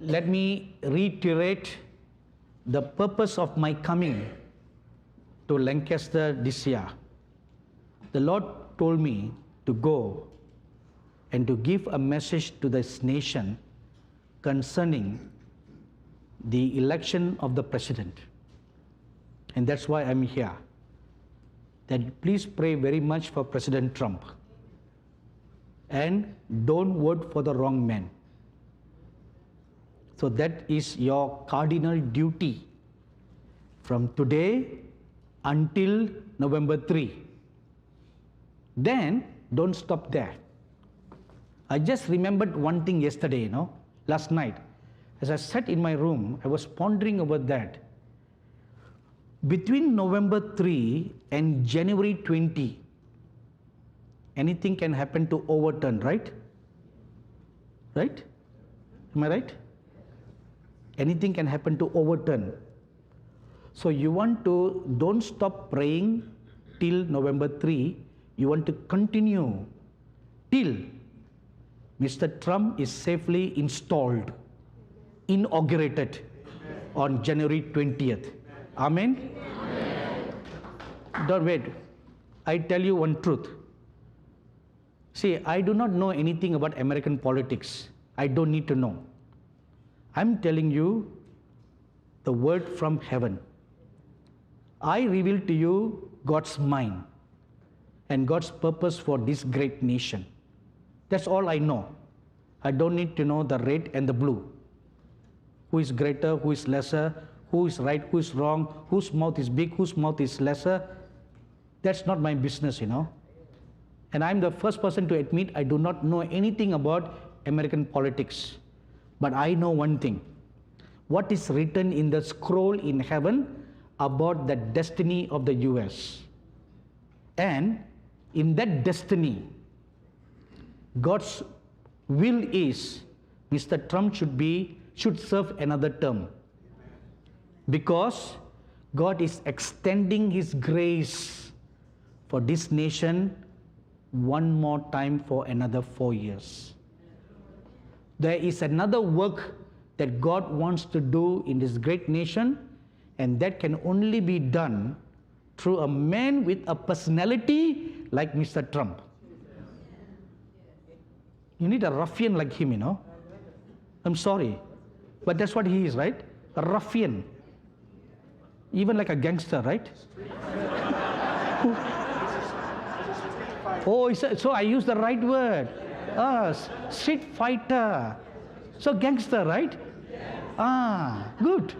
let me reiterate the purpose of my coming to Lancaster this year. The Lord told me to go and to give a message to this nation concerning the election of the president. And that's why I'm here. That please pray very much for President Trump. And don't vote for the wrong man. So that is your cardinal duty from today until November 3. Then don't stop there. I just remembered one thing yesterday, last night. As I sat in my room, I was pondering over that. Between November 3 and January 20, anything can happen to overturn, right? Right? Am I right? Anything can happen to overturn. So you want to, don't stop praying till November 3. You want to continue till Mr. Trump is safely installed, inaugurated on January 20th. Amen? Amen. Don't wait. I tell you one truth. See, I do not know anything about American politics. I don't need to know. I'm telling you the word from heaven. I reveal to you God's mind and God's purpose for this great nation. That's all I know. I don't need to know the red and the blue. Who is greater, who is lesser, who is right, who is wrong, whose mouth is big, whose mouth is lesser. That's not my business, And I'm the first person to admit I do not know anything about American politics. But I know one thing. What is written in the scroll in heaven about the destiny of the US. And in that destiny, God's will is Mr. Trump should serve another term. Because God is extending His grace for this nation one more time for another 4 years. There is another work that God wants to do in this great nation, and that can only be done through a man with a personality like Mr. Trump. You need a ruffian like him, I'm sorry, but that's what he is, right? A ruffian. Even like a gangster, right? Oh, so I use the right word. Street fighter. So gangster, right? Good.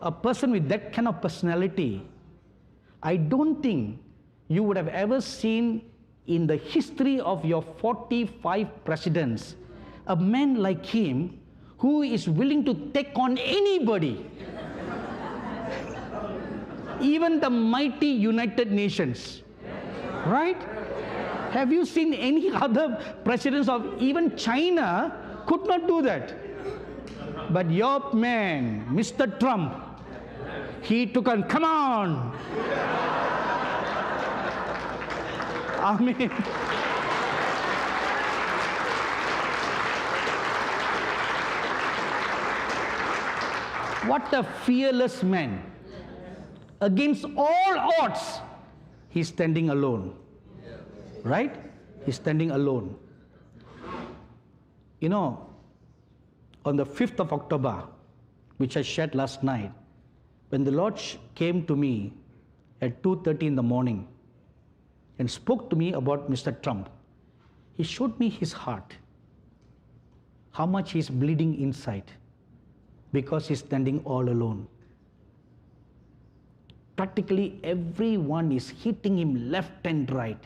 A person with that kind of personality, I don't think you would have ever seen in the history of your 45 presidents a man like him who is willing to take on anybody. Even the mighty United Nations. Right? Have you seen any other presidents of even China could not do that? But your man, Mr. Trump, he took on, come on. Amen. What a fearless man. Against all odds, he's standing alone. Right? He's standing alone. On the 5th of October, which I shared last night, when the Lord came to me at 2:30 in the morning and spoke to me about Mr. Trump, He showed me his heart, how much he's bleeding inside because he's standing all alone. Practically everyone is hitting him left and right.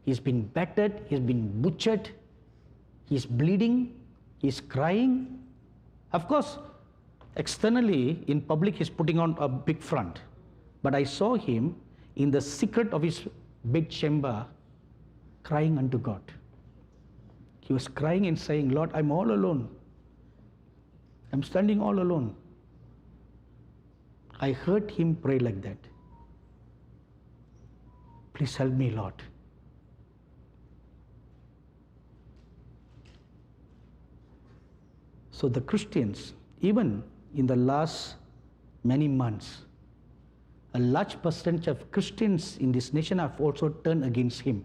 He's been battered, he's been butchered, he's bleeding, he's crying. Of course, externally, in public, he's putting on a big front. But I saw him in the secret of his bedchamber crying unto God. He was crying and saying, Lord, I'm all alone. I'm standing all alone. I heard him pray like that. Please help me, Lord. So the Christians, even in the last many months, a large percentage of Christians in this nation have also turned against him.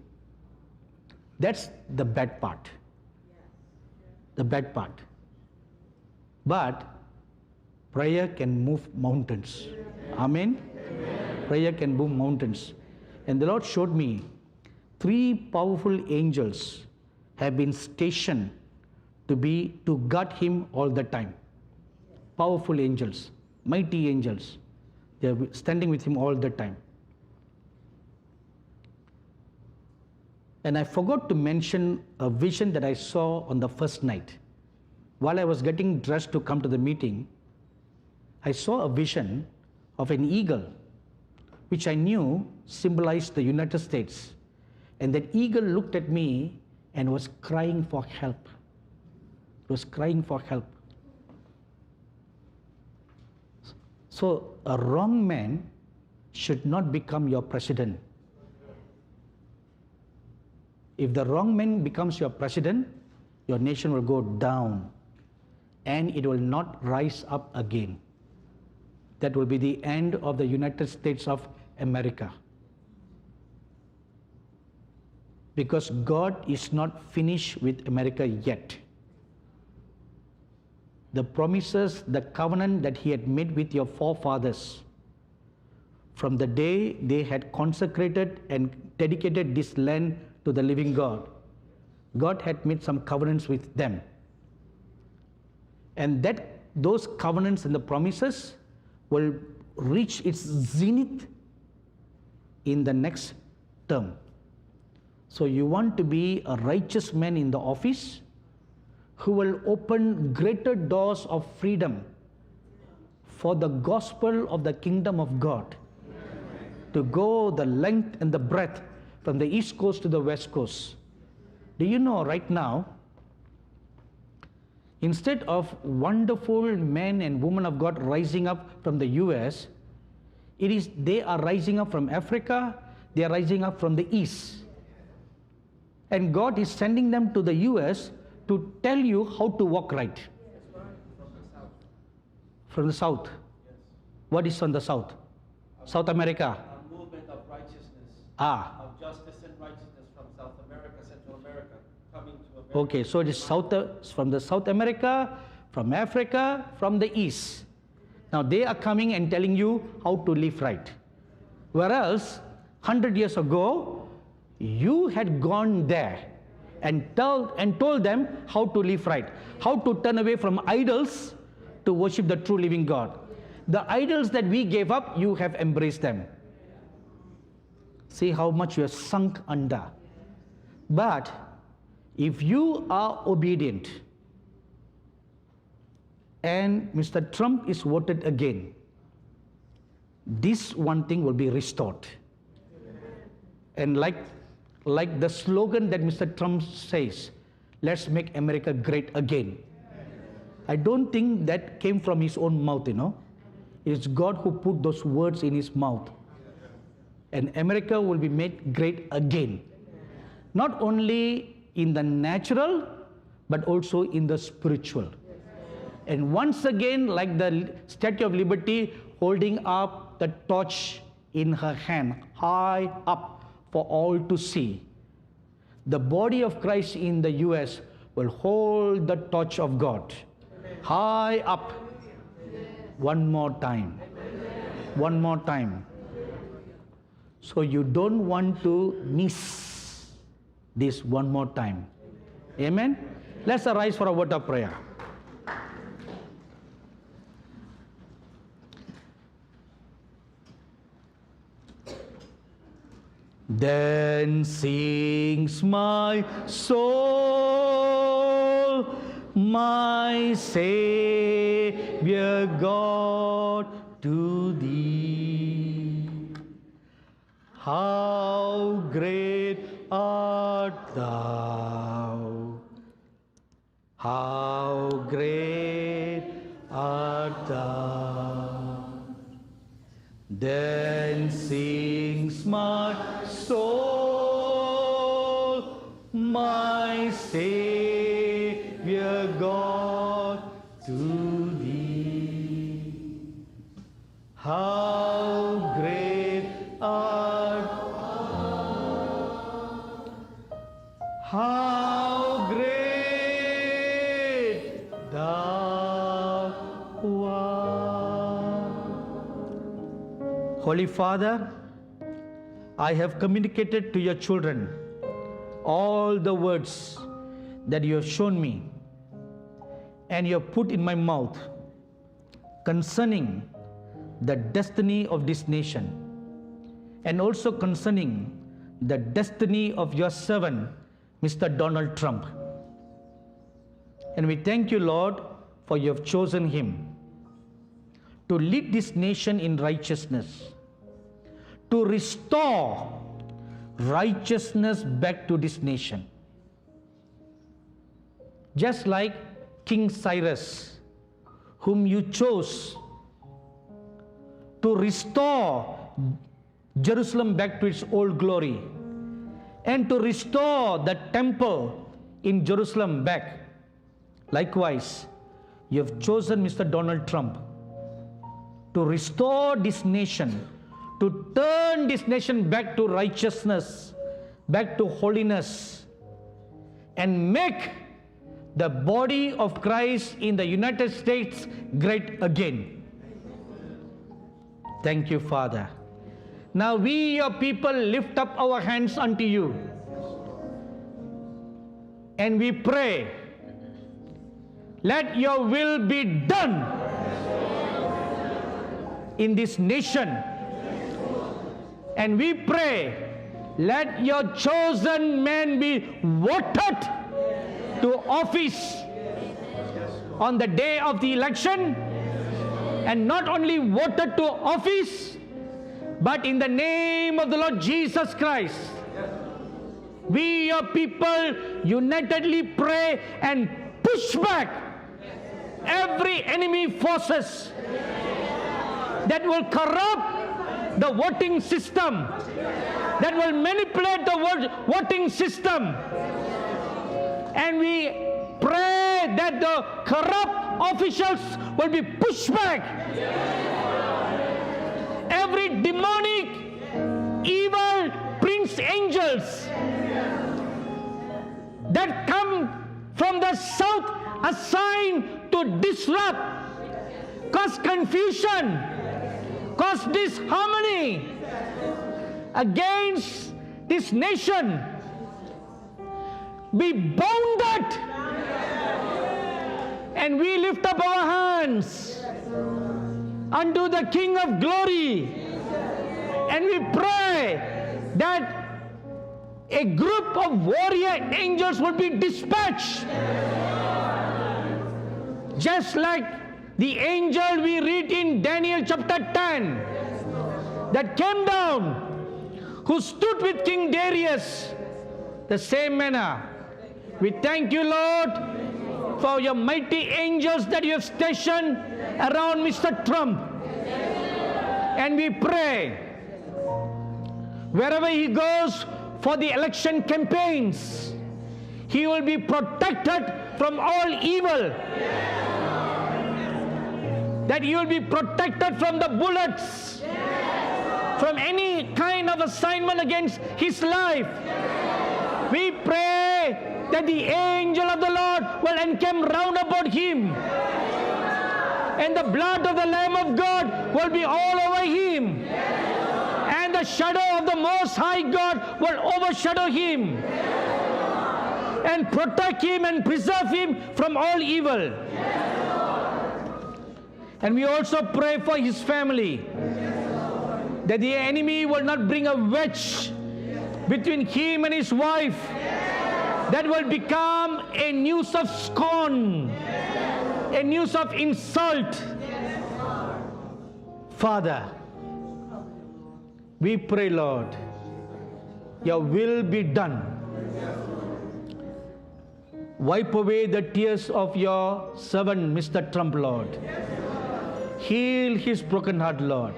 That's the bad part. The bad part. But prayer can move mountains. Amen? Prayer can move mountains. And the Lord showed me 3 powerful angels have been stationed to guard him all the time. Powerful angels, mighty angels. They are standing with him all the time. And I forgot to mention a vision that I saw on the first night. While I was getting dressed to come to the meeting, I saw a vision of an eagle, which I knew symbolized the United States. And that eagle looked at me and was crying for help. It was crying for help. So a wrong man should not become your president. If the wrong man becomes your president, your nation will go down and it will not rise up again. That will be the end of the United States of America. Because God is not finished with America yet. The promises, the covenant that he had made with your forefathers, from the day they had consecrated and dedicated this land to the living God, God had made some covenants with them. And those covenants and the promises will reach its zenith in the next term. So you want to be a righteous man in the office who will open greater doors of freedom for the gospel of the kingdom of God to go the length and the breadth from the east coast to the west coast. Do you know right now, instead of wonderful men and women of God rising up from the US, they are rising up from Africa, they are rising up from the east. And God is sending them to the US to tell you how to walk right. From the south. Yes. What is on the south? South America. A movement of righteousness, Of justice and righteousness from South America, Central America, coming to America. Okay, so it is from the South America, from Africa, from the east. Now they are coming and telling you how to live right. Whereas 100 years ago, you had gone there and told them how to live right, how to turn away from idols to worship the true living God. The idols that we gave up, you have embraced them. See how much you are sunk under. But if you are obedient and Mr. Trump is voted again, this one thing will be restored. And like the slogan that Mr. Trump says, let's make America great again. I don't think that came from his own mouth, It's God who put those words in his mouth. And America will be made great again. Not only in the natural, but also in the spiritual. And once again, like the Statue of Liberty holding up the torch in her hand, high up for all to see, the body of Christ in the US will hold the torch of God high up. One more time. One more time. So you don't want to miss this one more time. Amen? Let's arise for a word of prayer. Then sings my soul, my Savior God, to thee. How great art thou! How great art thou! Then sings my soul, my Savior God, how great thou art. Holy Father, I have communicated to your children all the words that you have shown me and you have put in my mouth concerning the destiny of this nation and also concerning the destiny of your servant, Mr. Donald Trump. And we thank you, Lord, for you have chosen him to lead this nation in righteousness, to restore righteousness back to this nation. Just like King Cyrus, whom you chose to restore Jerusalem back to its old glory and to restore the temple in Jerusalem back. Likewise, you have chosen Mr. Donald Trump to restore this nation, to turn this nation back to righteousness, back to holiness, and make the body of Christ in the United States great again. Thank you, Father. Now we, your people, lift up our hands unto you. And we pray, let your will be done in this nation. And we pray, let your chosen men be voted to office on the day of the election, and not only voted to office, but in the name of the Lord Jesus Christ, we, your people, unitedly pray and push back every enemy forces that will corrupt the voting system, that will manipulate the voting system. And we pray that the corrupt officials will be pushed back. Every demonic, evil prince angels that come from the south assigned to disrupt, cause confusion, cause disharmony against this nation, be bounded. And we lift up our hands unto the King of Glory, and we pray that a group of warrior angels will be dispatched, just like the angel we read in Daniel chapter 10 that came down, who stood with King Darius. The same manner, we thank you, Lord, for your mighty angels that you have stationed around Mr. Trump. And we pray, wherever he goes for the election campaigns, he will be protected from all evil, that he will be protected from the bullets, from any kind of assignment against his life. We pray that the angel of the Lord will encamp round about him, and the blood of the Lamb of God will be all over him, and the shadow of the Most High God will overshadow him and protect him and preserve him from all evil. And we also pray for his family, that the enemy will not bring a wedge between him and his wife that will become a news of scorn, a news of insult. Father, we pray, Lord, your will be done. Wipe away the tears of your servant, Mr. Trump, Lord. Heal his broken heart, Lord.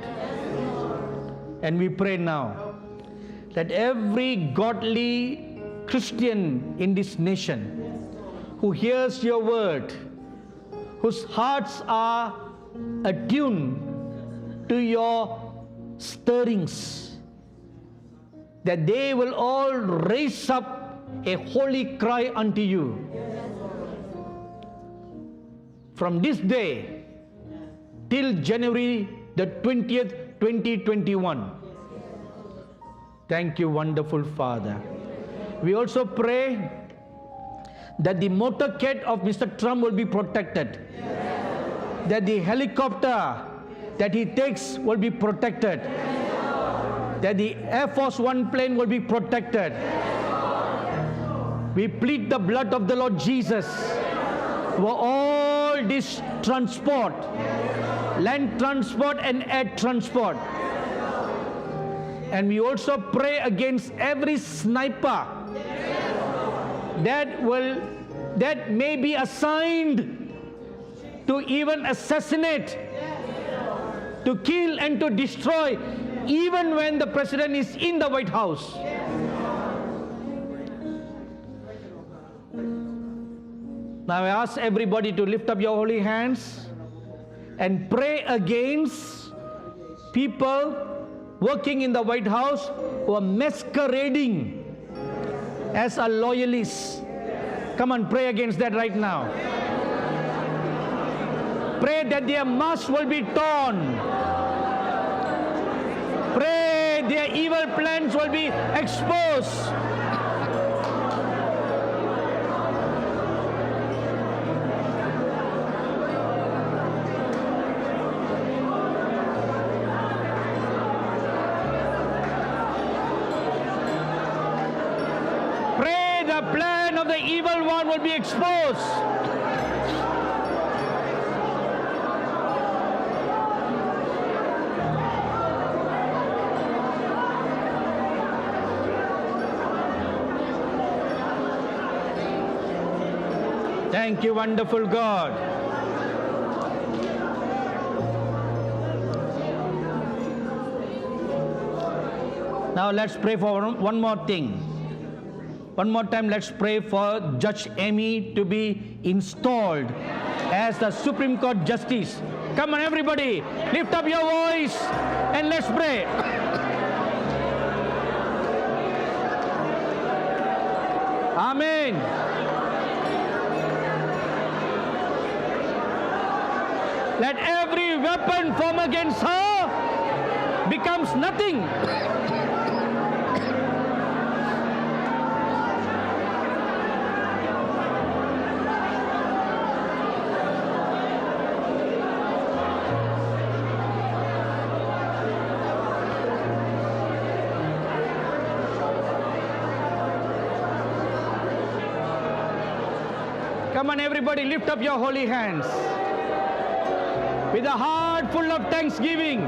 And we pray now that every godly Christian in this nation who hears your word, whose hearts are attuned to your stirrings, that they will all raise up a holy cry unto you. From this day till January the 20th, 2021. Thank you, wonderful Father. We also pray that the motorcade of Mr. Trump will be protected. That the helicopter that he takes will be protected. That the Air Force One plane will be protected. We plead the blood of the Lord Jesus for all this transport, land transport and air transport. And we also pray against every sniper that may be assigned to even assassinate, to kill and to destroy, even when the president is in the White House. Now I ask everybody to lift up your holy hands and pray against people working in the White House who are masquerading as a loyalist. Come on, pray against that right now. Pray that their masks will be torn. Pray their evil plans will be exposed. Pray the plan of the evil one will be exposed. Thank you, wonderful God. Now let's pray for one more thing. One more time, let's pray for Judge Amy to be installed as the Supreme Court Justice. Come on, everybody, lift up your voice and let's pray. Amen. Let every weapon formed against her becomes nothing. Come on, everybody, lift up your holy hands. With a heart full of thanksgiving,